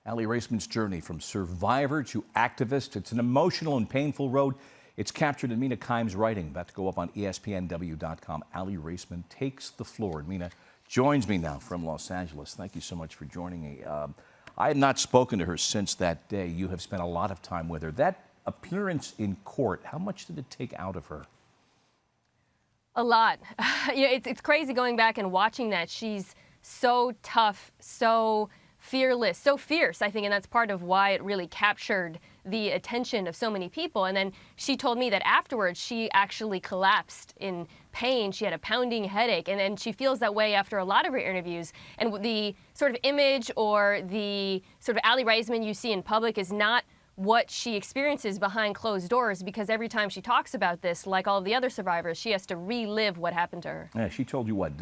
Aly Raisman's journey from survivor to activist. It's an emotional and painful road. It's captured in Mina writing, about to go up on ESPNW.com. Aly Raisman takes the floor. And Mina joins me now from Los Angeles. Thank you so much for joining me. I had not spoken to her since that day. You have spent a lot of time with her. That appearance in court, how much did it take out of her? A lot. It's crazy going back and watching that. She's so tough, so fearless, so fierce, I think, and that's part of why it really captured the attention of so many people. And then she told me that afterwards she actually collapsed in pain. She had a pounding headache, and then she feels that way after a lot of her interviews. And the sort of image or the sort of Aly Raisman you see in public is not what she experiences behind closed doors, because every time she talks about this, like all of the other survivors, she has to relive what happened to her. Yeah, she told you what?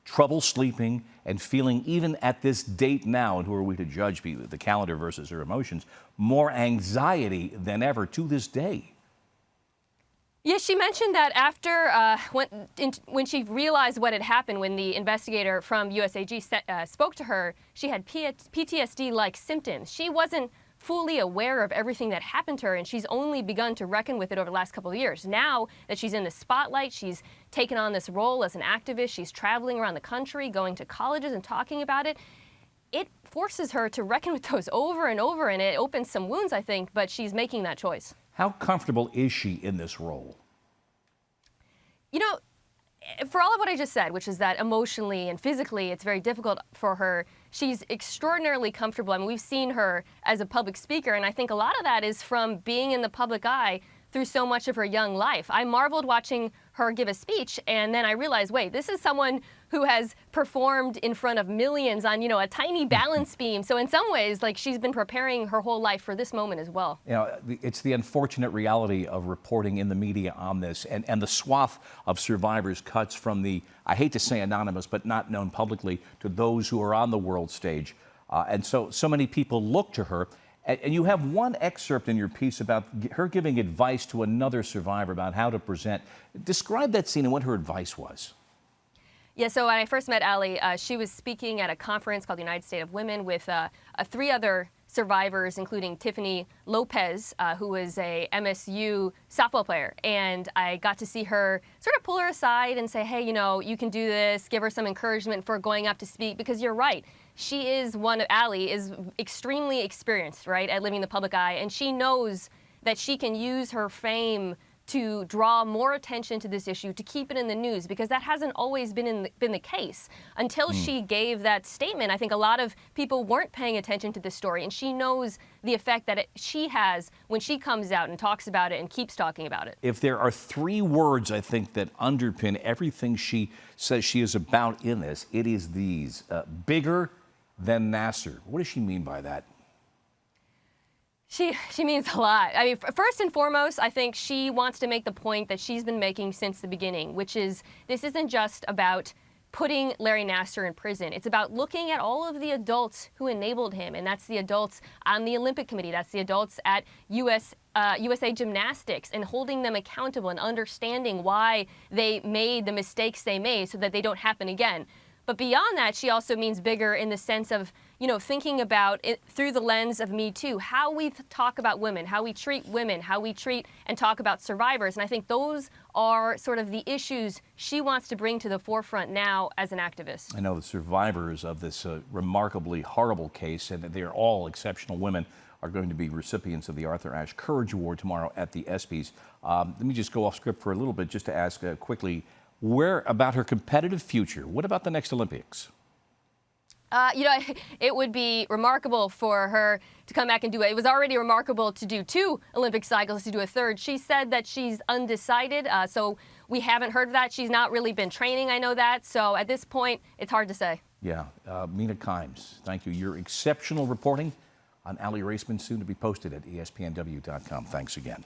Trouble sleeping and feeling, even at this date now, and who are we to judge the calendar versus her emotions, more anxiety than ever to this day. Yeah, she mentioned that after, when she realized what had happened, when the investigator from USAG spoke to her, she had PTSD-like symptoms. She wasn't fully aware of everything that happened to her, and she's only begun to reckon with it over the last couple of years. Now that she's in the spotlight, she's taken on this role as an activist, she's traveling around the country, going to colleges and talking about it. It forces her to reckon with those over and over, and it opens some wounds, I think, but she's making that choice. How comfortable is she in this role? You know, for all of what I just said, which is that emotionally and physically it's very difficult for her, she's extraordinarily comfortable. I mean, we've seen her as a public speaker, and I think a lot of that is from being in the public eye through so much of her young life. I marveled watching her give a speech, and then I realized, wait, this is someone who has performed in front of millions on, a tiny balance beam. So in some ways, like, she's been preparing her whole life for this moment as well. It's the unfortunate reality of reporting in the media on this, and the swath of survivors cuts from the, I hate to say anonymous, but not known publicly, to those who are on the world stage. And so many people look to her. And you have one excerpt in your piece about her giving advice to another survivor about how to present. Describe that scene and what her advice was. Yeah, so when I first met Aly, she was speaking at a conference called the United States of Women with 3 other survivors, including Tiffany Lopez, who was a MSU softball player. And I got to see her sort of pull her aside and say, hey, you can do this, give her some encouragement for going up to speak, because you're right. She is Aly is extremely experienced, right, at living in the public eye, and she knows that she can use her fame to draw more attention to this issue, to keep it in the news, because that hasn't always been the case. Until she gave that statement, I think a lot of people weren't paying attention to this story, and she knows the effect that she has when she comes out and talks about it and keeps talking about it. If there are 3 words, I think, that underpin everything she says she is about in this, it is these: bigger than Nassar. What does she mean by that? She means a lot. I mean, first and foremost, I think she wants to make the point that she's been making since the beginning, which is this isn't just about putting Larry Nassar in prison. It's about looking at all of the adults who enabled him, and that's the adults on the Olympic Committee, that's the adults at USA Gymnastics, and holding them accountable and understanding why they made the mistakes they made so that they don't happen again. But beyond that, she also means bigger in the sense of, thinking about it through the lens of Me Too, how we talk about women, how we treat women, how we treat and talk about survivors. And I think those are sort of the issues she wants to bring to the forefront now as an activist. I know the survivors of this remarkably horrible case, and they're all exceptional women, are going to be recipients of the Arthur Ashe Courage Award tomorrow at the ESPYs. Let me just go off script for a little bit just to ask quickly, where about her competitive future? What about the next Olympics? It would be remarkable for her to come back and do it. It was already remarkable to do 2 Olympic cycles, to do a 3rd. She said that she's undecided, so we haven't heard of that. She's not really been training, I know that. So at this point, it's hard to say. Yeah. Mina, thank you. Your exceptional reporting on Aly Raisman, soon to be posted at ESPNW.com. Thanks again.